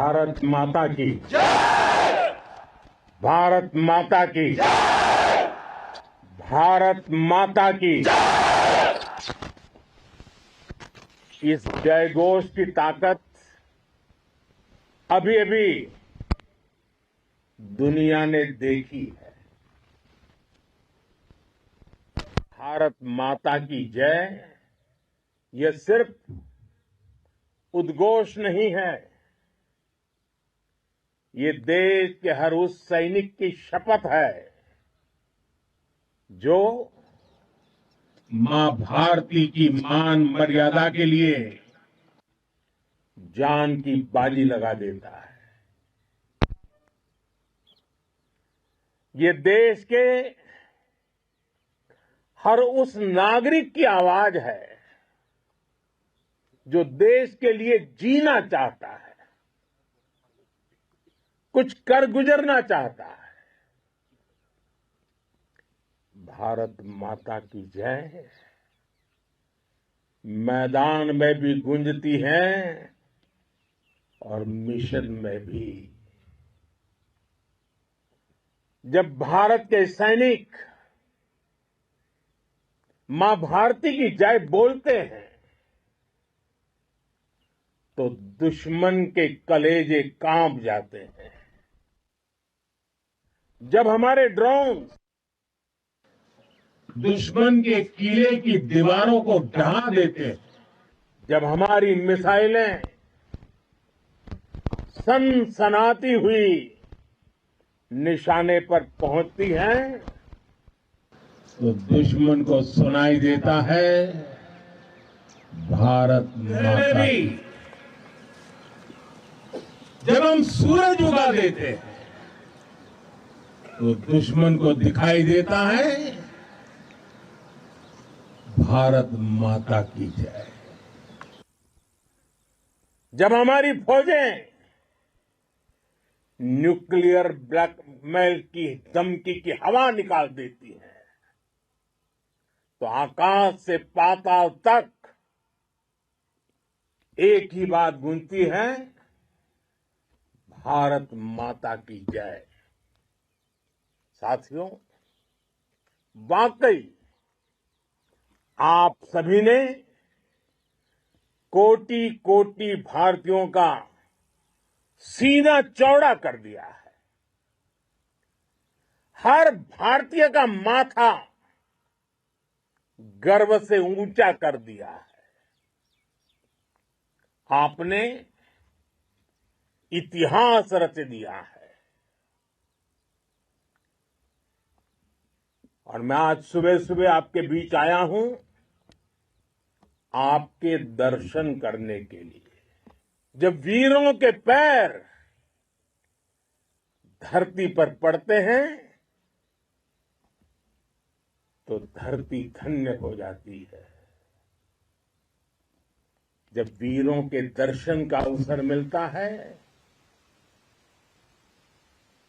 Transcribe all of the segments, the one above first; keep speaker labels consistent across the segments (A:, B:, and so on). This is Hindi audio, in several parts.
A: भारत माता की भारत माता की भारत माता की इस जयघोष की ताकत अभी अभी दुनिया ने देखी है। भारत माता की जय यह सिर्फ उद्घोष नहीं है, ये देश के हर उस सैनिक की शपथ है जो मां भारती की मान मर्यादा के लिए जान की बाजी लगा देता है। ये देश के हर उस नागरिक की आवाज है जो देश के लिए जीना चाहता है, कुछ कर गुजरना चाहता है। भारत माता की जय मैदान में भी गूंजती है और मिशन में भी। जब भारत के सैनिक मां भारती की जय बोलते हैं तो दुश्मन के कलेजे कांप जाते हैं। जब हमारे ड्रोन दुश्मन के किले की दीवारों को ढहा देते हैं, जब हमारी मिसाइलें सनसनाती हुई निशाने पर पहुंचती हैं तो दुश्मन को सुनाई देता है भारत माता की। जब हम सूरज उगा देते हैं तो दुश्मन को दिखाई देता है भारत माता की जय। जब हमारी फौजें न्यूक्लियर ब्लैकमेल की धमकी की हवा निकाल देती है तो आकाश से पाताल तक एक ही बात गूंजती है, भारत माता की जय। साथियों, वाकई आप सभी ने कोटि कोटि भारतीयों का सीना चौड़ा कर दिया है। हर भारतीय का माथा गर्व से ऊंचा कर दिया है। आपने इतिहास रच दिया है। और मैं आज सुबह सुबह आपके बीच आया हूं आपके दर्शन करने के लिए। जब वीरों के पैर धरती पर पड़ते हैं तो धरती धन्य हो जाती है। जब वीरों के दर्शन का अवसर मिलता है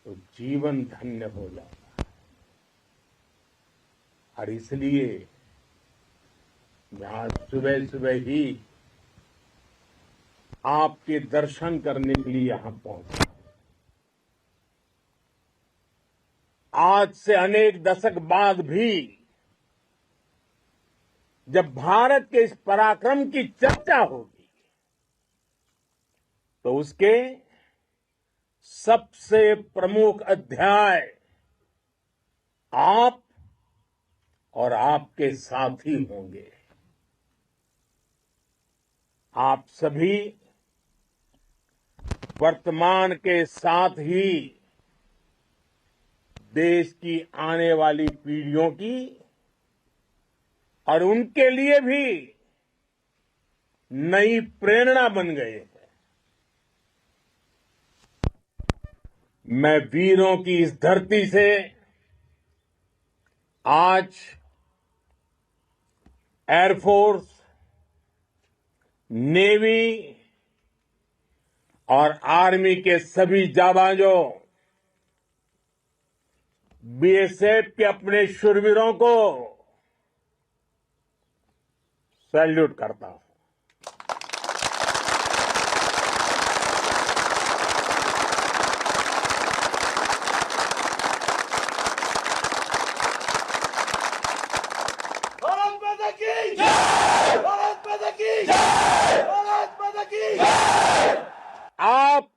A: तो जीवन धन्य हो जाता है। और इसलिए मैं आज सुबह सुबह ही आपके दर्शन करने के लिए यहां पहुंचा। आज से अनेक दशक बाद भी जब भारत के इस पराक्रम की चर्चा होगी तो उसके सबसे प्रमुख अध्याय आप और आपके साथी होंगे। आप सभी वर्तमान के साथ ही देश की आने वाली पीढ़ियों की और उनके लिए भी नई प्रेरणा बन गए हैं। मैं वीरों की इस धरती से आज एयरफोर्स, नेवी और आर्मी के सभी जाबाजों, बीएसएफ के अपने शूरवीरों को सैल्यूट करता हूं।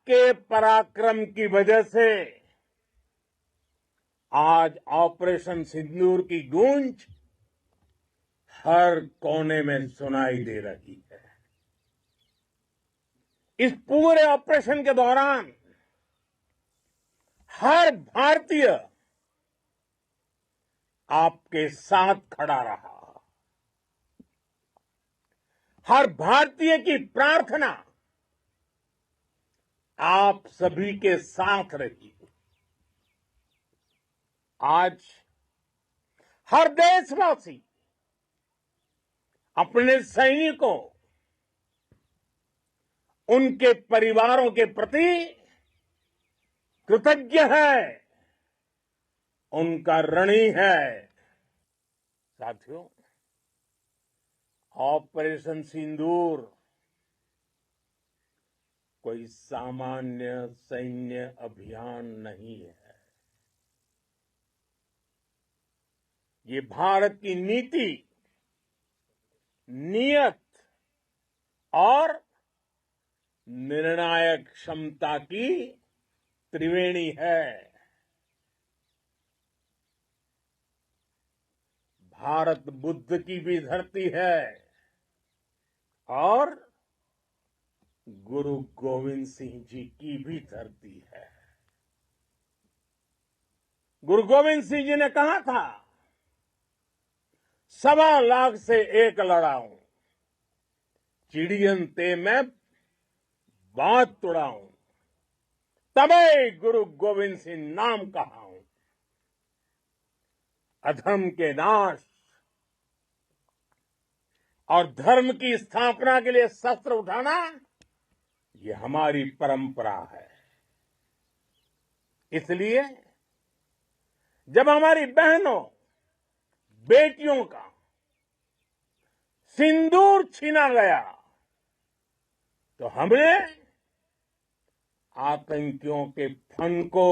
A: आपके पराक्रम की वजह से आज ऑपरेशन सिंदूर की गूंज हर कोने में सुनाई दे रही है। इस पूरे ऑपरेशन के दौरान हर भारतीय आपके साथ खड़ा रहा। हर भारतीय की प्रार्थना आप सभी के साथ रही। आज हर देशवासी अपने सैनिकों, उनके परिवारों के प्रति कृतज्ञ है, उनका ऋणी है। साथियों, ऑपरेशन सिंदूर कोई सामान्य सैन्य अभियान नहीं है। ये भारत की नीति, नियत और निर्णायक क्षमता की त्रिवेणी है। भारत बुद्ध की भी धरती है और गुरु गोविंद सिंह जी की भी धरती है। गुरु गोविंद सिंह जी ने कहा था, 1.25 से एक लड़ाऊं, चिड़ियन ते मैं बात तुड़ाऊं, तबे गुरु गोविंद सिंह नाम कहाऊं। अधर्म के नाश और धर्म की स्थापना के लिए शस्त्र उठाना, ये हमारी परंपरा है। इसलिए जब हमारी बहनों, बेटियों का सिंदूर छीना गया, तो हमने आतंकियों के फन को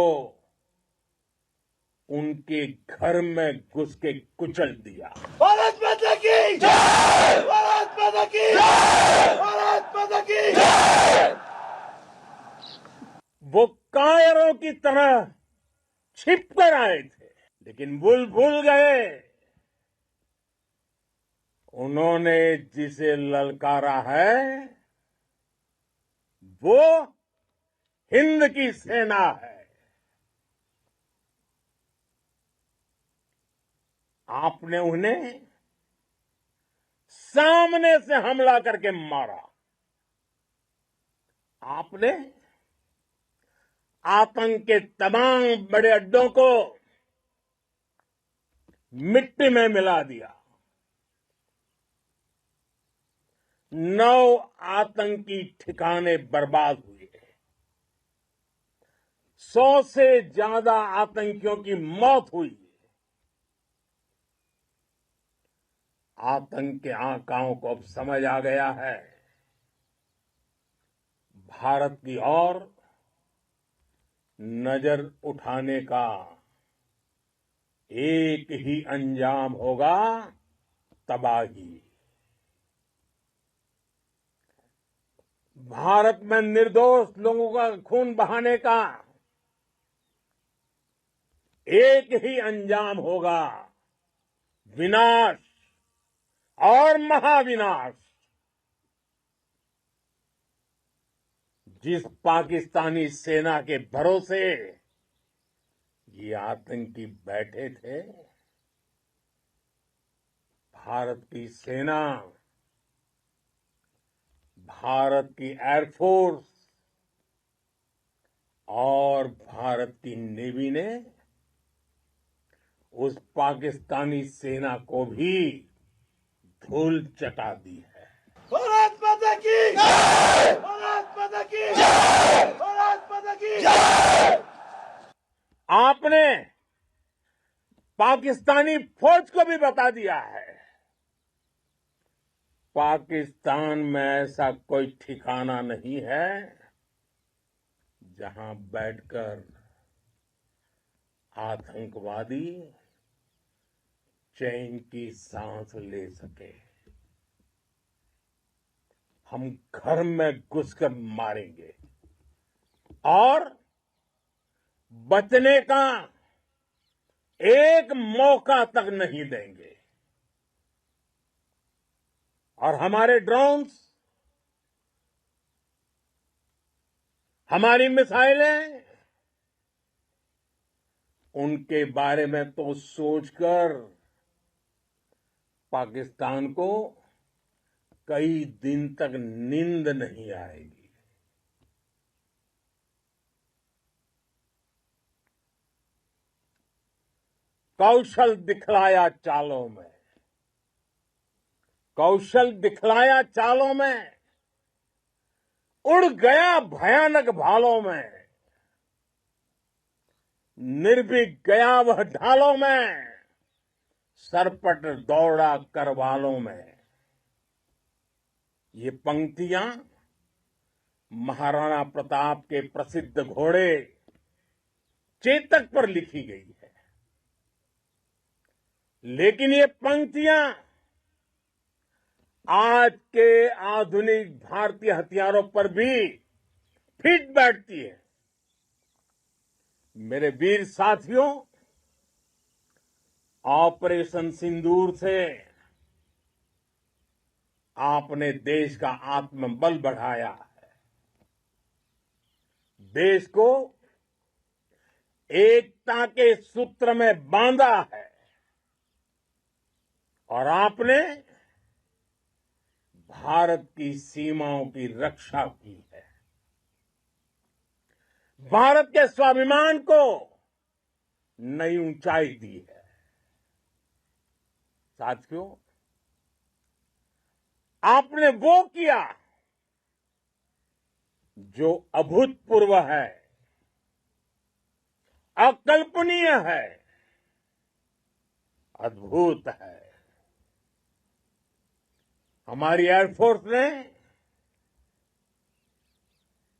A: उनके घर में घुस के कुचल दिया।
B: भारत माता की जय! भारत माता की जय! भारत माता की जय!
A: वो कायरों की तरह छिप कर आए थे, लेकिन भूल गए उन्होंने जिसे ललकारा है वो हिंद की सेना है। आपने उन्हें सामने से हमला करके मारा। आपने आतंक के तमाम बड़े अड्डों को मिट्टी में मिला दिया। 9 आतंकी ठिकाने बर्बाद हुए। 100 से ज्यादा आतंकियों की मौत हुई। आतंक के आकाओं को अब समझ आ गया है, भारत की ओर नजर उठाने का एक ही अंजाम होगा, तबाही। भारत में निर्दोष लोगों का खून बहाने का एक ही अंजाम होगा, विनाश और महाविनाश। जिस पाकिस्तानी सेना के भरोसे ये आतंकी बैठे थे, भारत की सेना, भारत की एयरफोर्स और भारत की नेवी ने उस पाकिस्तानी सेना को भी धूल चटा दी है।
B: भारत माता की जय! भारत माता की जय! भारत माता की जय!
A: आपने पाकिस्तानी फौज को भी बता दिया है, पाकिस्तान में ऐसा कोई ठिकाना नहीं है जहां बैठकर आतंकवादी चैन की सांस ले सके। हम घर में घुसकर मारेंगे, और बचने का एक मौका तक नहीं देंगे। और हमारे ड्रोन्स, हमारी मिसाइलें, उनके बारे में तो सोचकर पाकिस्तान को कई दिन तक नींद नहीं आएगी। कौशल दिखलाया चालों में, कौशल दिखलाया चालों में, उड़ गया भयानक भालों में, निर्भीक गया वह ढालों में, सरपट दौड़ा करवालों में। ये पंक्तियां महाराणा प्रताप के प्रसिद्ध घोड़े चेतक पर लिखी गई है। लेकिन ये पंक्तियां आज के आधुनिक भारतीय हथियारों पर भी फिट बैठती है। मेरे वीर साथियों, ऑपरेशन सिंदूर से आपने देश का आत्मबल बढ़ाया है, देश को एकता के सूत्र में बांधा है और आपने भारत की सीमाओं की रक्षा की है। भारत के स्वाभिमान को नई ऊंचाई दी है। साथियों, आपने वो किया जो अभूतपूर्व है, अकल्पनीय है, अद्भुत है। हमारी एयरफोर्स ने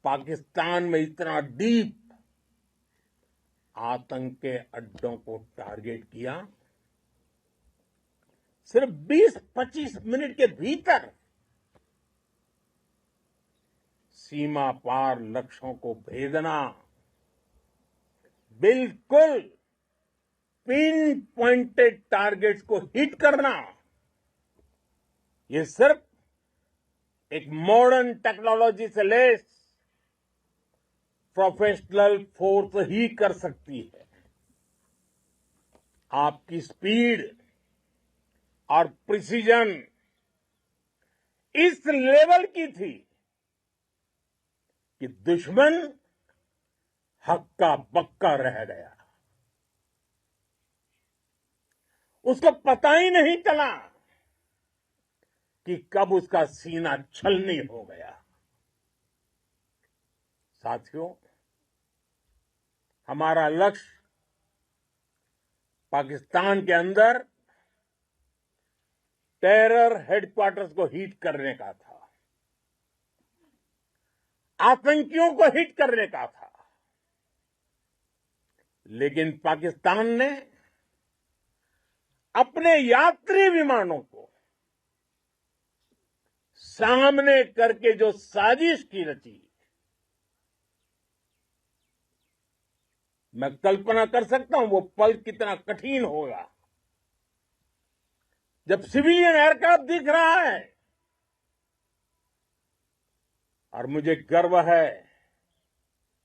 A: पाकिस्तान में इतना डीप आतंक के अड्डों को टारगेट किया, सिर्फ 20-25 मिनट के भीतर सीमा पार लक्ष्यों को भेदना, बिल्कुल पिन पॉइंटेड टारगेट्स को हिट करना, ये सिर्फ एक मॉडर्न टेक्नोलॉजी से लेस प्रोफेशनल फोर्स ही कर सकती है। आपकी स्पीड और प्रिसीजन इस लेवल की थी कि दुश्मन हक्का बक्का रह गया। उसको पता ही नहीं चला कि कब उसका सीना छलनी हो गया। साथियों, हमारा लक्ष्य पाकिस्तान के अंदर टेरर हेडक्वार्टर्स को हिट करने का था, आतंकियों को हिट करने का था। लेकिन पाकिस्तान ने अपने यात्री विमानों को सामने करके जो साजिश की रची, मैं कल्पना कर सकता हूं वो पल कितना कठिन होगा जब सिविलियन एयरक्राफ्ट दिख रहा है। और मुझे गर्व है,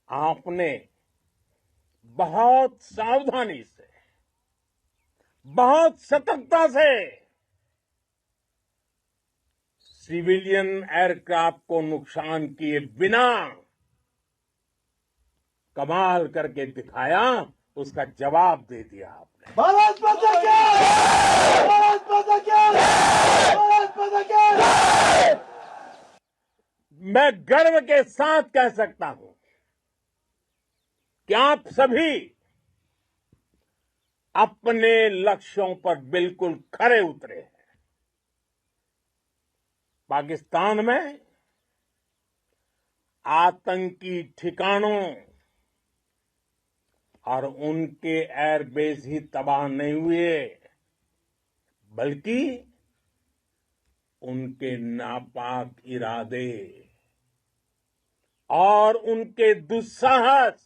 A: आपने बहुत सावधानी से, बहुत सतर्कता से सिविलियन एयरक्राफ्ट को नुकसान किए बिना कमाल करके दिखाया, उसका जवाब दे दिया आपने।
B: भारत माता की! भारत माता की! भारत माता की!
A: मैं गर्व के साथ कह सकता हूं कि आप सभी अपने लक्ष्यों पर बिल्कुल खरे उतरे हैं। पाकिस्तान में आतंकी ठिकानों और उनके एयरबेस ही तबाह नहीं हुए, बल्कि उनके नापाक इरादे, और उनके दुस्साहस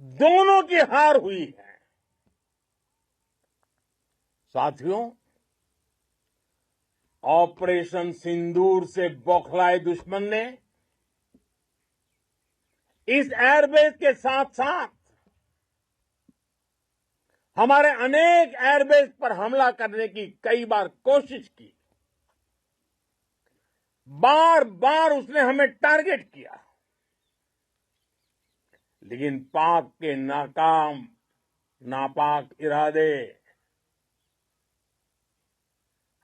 A: दोनों की हार हुई है। साथियों, ऑपरेशन सिंदूर से बौखलाए दुश्मन ने इस एयरबेस के साथ साथ हमारे अनेक एयरबेस पर हमला करने की कई बार कोशिश की। बार बार उसने हमें टारगेट किया, लेकिन पाक के नापाक इरादे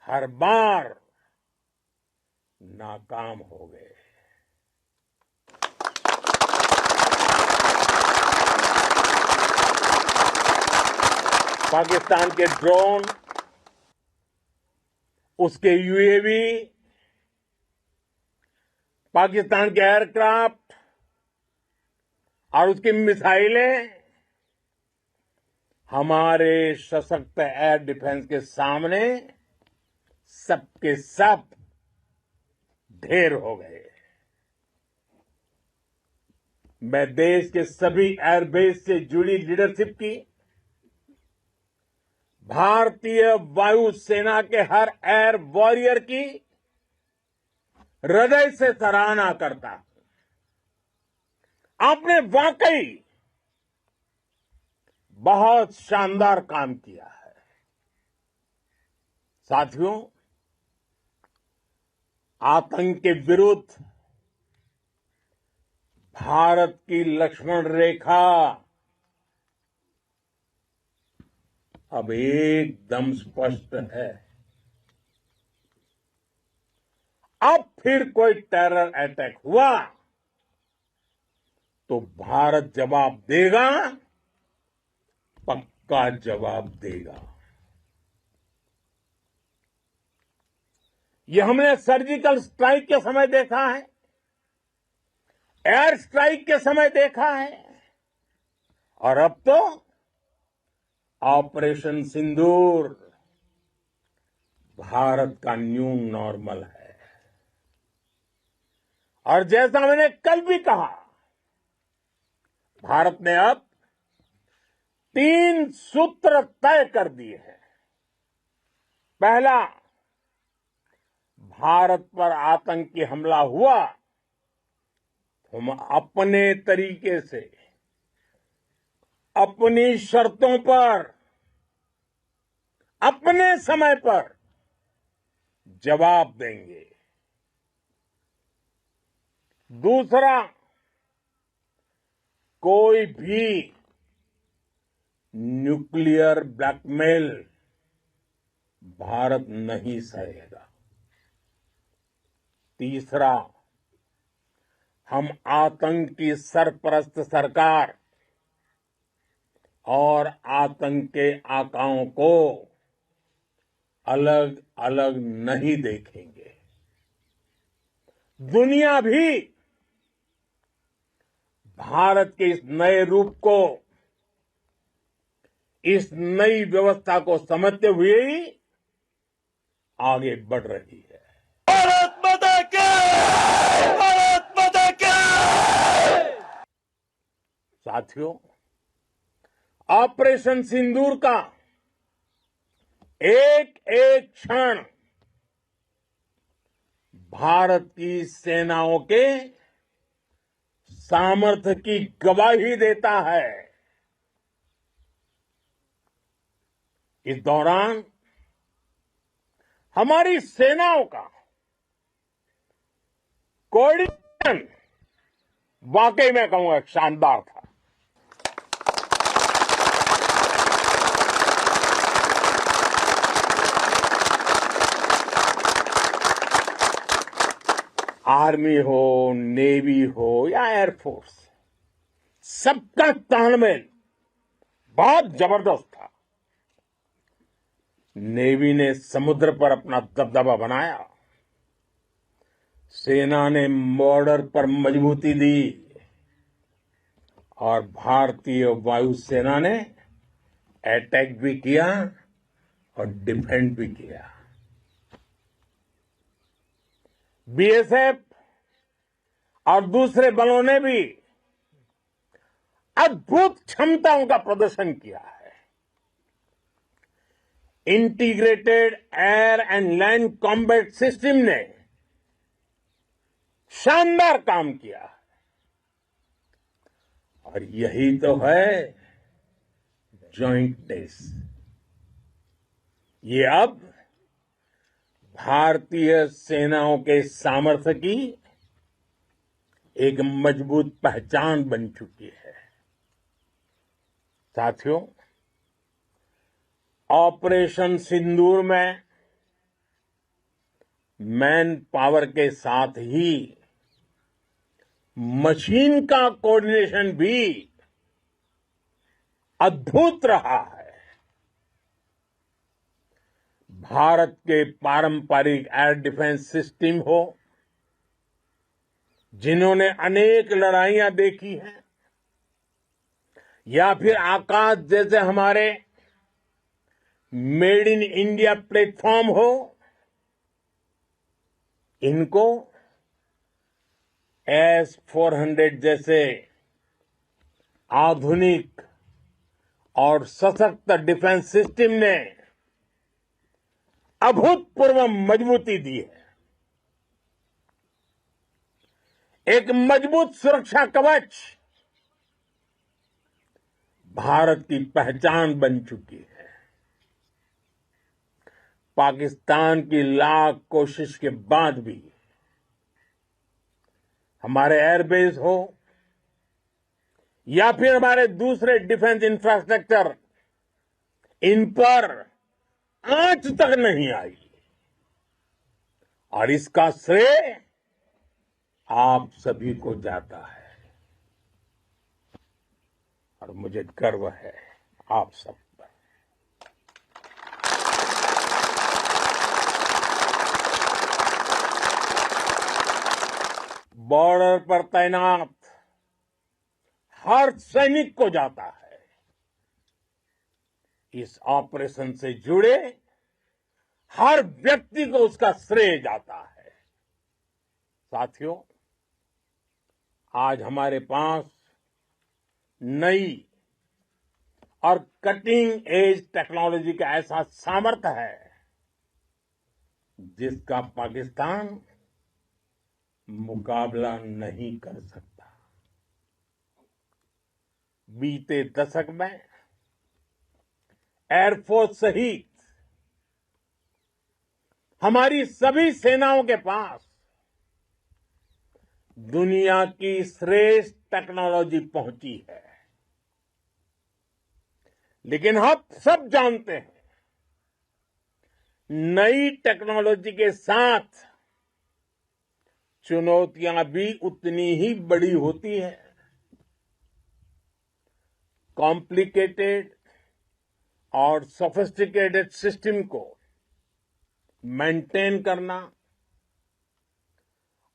A: हर बार नाकाम हो गए। पाकिस्तान के ड्रोन, उसके यूएवी, पाकिस्तान के एयरक्राफ्ट और उसकी मिसाइलें हमारे सशक्त एयर डिफेंस के सामने सबके सब ढेर हो गए। मैं देश के सभी एयरबेस से जुड़ी लीडरशिप की, भारतीय वायुसेना के हर एयर वॉरियर की हृदय से सराहना करता हूं। आपने वाकई बहुत शानदार काम किया है। साथियों, आतंक के विरुद्ध भारत की लक्ष्मण रेखा अब एकदम स्पष्ट है। अब फिर कोई टेरर अटैक हुआ तो भारत जवाब देगा, पक्का जवाब देगा। ये हमने सर्जिकल स्ट्राइक के समय देखा है, एयर स्ट्राइक के समय देखा है, और अब तो ऑपरेशन सिंदूर भारत का न्यू नॉर्मल है। और जैसा मैंने कल भी कहा, भारत ने अब 3 सूत्र तय कर दिए हैं। पहला, भारत पर आतंकी हमला हुआ तो हम अपने तरीके से, अपनी शर्तों पर, अपने समय पर जवाब देंगे। दूसरा, कोई भी न्यूक्लियर ब्लैकमेल भारत नहीं सहेगा। तीसरा, हम आतंक की सरपरस्त सरकार और आतंक के आकाओं को अलग अलग नहीं देखेंगे। दुनिया भी भारत के इस नए रूप को, इस नई व्यवस्था को समझते हुए ही आगे बढ़ रही है।
B: भारत माता की! भारत माता की!
A: साथियों, ऑपरेशन सिंदूर का एक एक क्षण भारत की सेनाओं के सामर्थ्य की गवाही देता है। इस दौरान हमारी सेनाओं का कोऑर्डिनेशन वाकई में कहूंगा शानदार था। आर्मी हो, नेवी हो या एयरफोर्स, सबका तालमेल बहुत जबरदस्त था। नेवी ने समुद्र पर अपना दबदबा बनाया, सेना ने बॉर्डर पर मजबूती दी और भारतीय वायुसेना ने अटैक भी किया और डिफेंड भी किया। बीएसएफ और दूसरे बलों ने भी अद्भुत क्षमताओं का प्रदर्शन किया है। Integrated air and land combat system ने शानदार काम किया है। और यही तो है जॉइंटनेस। ये अब भारतीय सेनाओं के सामर्थ्य की एक मजबूत पहचान बन चुकी है। साथियों, ऑपरेशन सिंदूर में मैन पावर के साथ ही मशीन का कोऑर्डिनेशन भी अद्भुत रहा है। भारत के पारंपरिक एयर डिफेंस सिस्टम हो, जिन्होंने अनेक लड़ाइयां देखी हैं, या फिर आकाश जैसे हमारे मेड इन इंडिया प्लेटफॉर्म हो, इनको S-400 जैसे आधुनिक और सशक्त डिफेंस सिस्टम ने अभूतपूर्व मजबूती दी है। एक मजबूत सुरक्षा कवच भारत की पहचान बन चुकी है। पाकिस्तान की लाख कोशिश के बाद भी हमारे एयरबेस हो या फिर हमारे दूसरे डिफेंस इंफ्रास्ट्रक्चर, इन पर आंच तक नहीं आई। और इसका श्रेय आप सभी को जाता है। और मुझे गर्व है आप सब पर। बॉर्डर पर तैनात हर सैनिक को जाता है। इस ऑपरेशन से जुड़े हर व्यक्ति को उसका श्रेय जाता है। साथियों, आज हमारे पास नई और कटिंग एज टेक्नोलॉजी का ऐसा सामर्थ्य है जिसका पाकिस्तान मुकाबला नहीं कर सकता। बीते दशक में एयरफोर्स सहित हमारी सभी सेनाओं के पास दुनिया की श्रेष्ठ टेक्नोलॉजी पहुंची है। लेकिन हम सब जानते हैं, नई टेक्नोलॉजी के साथ चुनौतियां भी उतनी ही बड़ी होती है। कॉम्प्लिकेटेड और सोफिस्टिकेटेड सिस्टम को मेंटेन करना,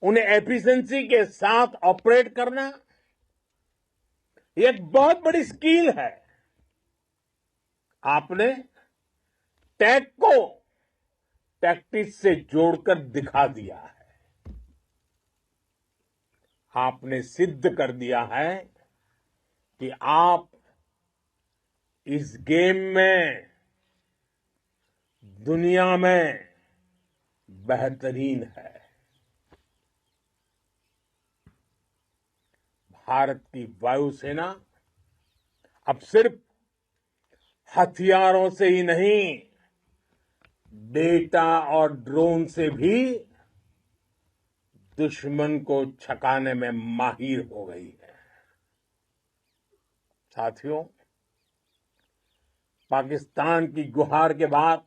A: उन्हें एफिशिएंसी के साथ ऑपरेट करना, ये एक बहुत बड़ी स्किल है। आपने टेक को टैक्टिक्स से जोड़कर दिखा दिया है। आपने सिद्ध कर दिया है कि आप इस गेम में दुनिया में बेहतरीन है। भारत की वायुसेना अब सिर्फ हथियारों से ही नहीं, डेटा और ड्रोन से भी दुश्मन को छकाने में माहिर हो गई है। साथियों, पाकिस्तान की गुहार के बाद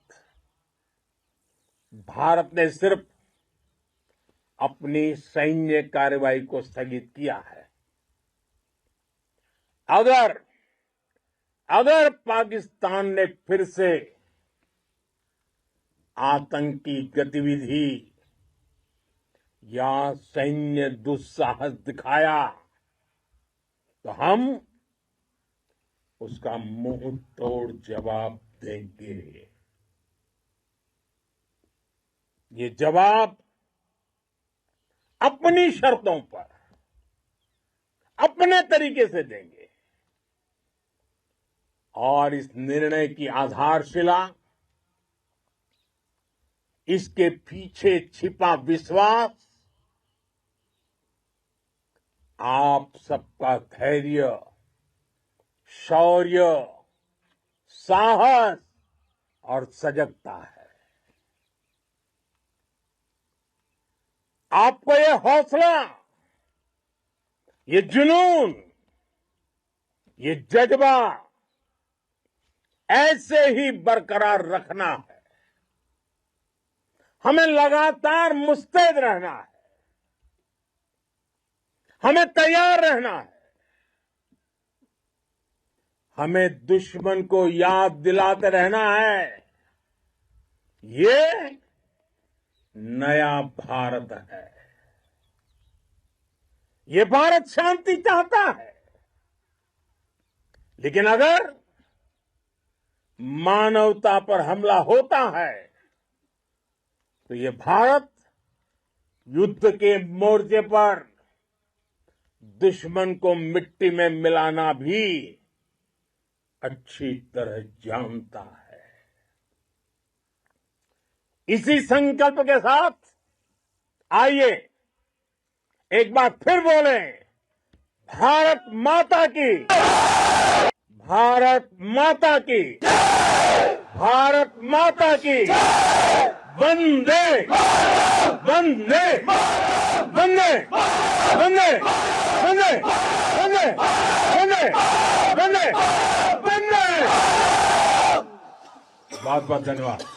A: भारत ने सिर्फ अपनी सैन्य कार्रवाई को स्थगित किया है। अगर पाकिस्तान ने फिर से आतंकी गतिविधि या सैन्य दुस्साहस दिखाया तो हम उसका मुंह तोड़ जवाब देंगे। ये जवाब अपनी शर्तों पर अपने तरीके से देंगे। और इस निर्णय की आधारशिला, इसके पीछे छिपा विश्वास आप सबका धैर्य, शौर्य, साहस और सजगता है। आपको ये हौसला, ये जुनून, ये जज्बा ऐसे ही बरकरार रखना है। हमें लगातार मुस्तैद रहना है, हमें तैयार रहना है। हमें दुश्मन को याद दिलाते रहना है, ये नया भारत है। ये भारत शांति चाहता है, लेकिन अगर मानवता पर हमला होता है तो ये भारत युद्ध के मोर्चे पर दुश्मन को मिट्टी में मिलाना भी अच्छी तरह जानता है। इसी संकल्प के साथ आइए एक बार फिर बोलें, भारत माता की, भारत माता की, भारत माता की, वंदे वंदे वंदे वंदे वंदे वंदे वंदे वंदे वंदे। बहुत बहुत धन्यवाद।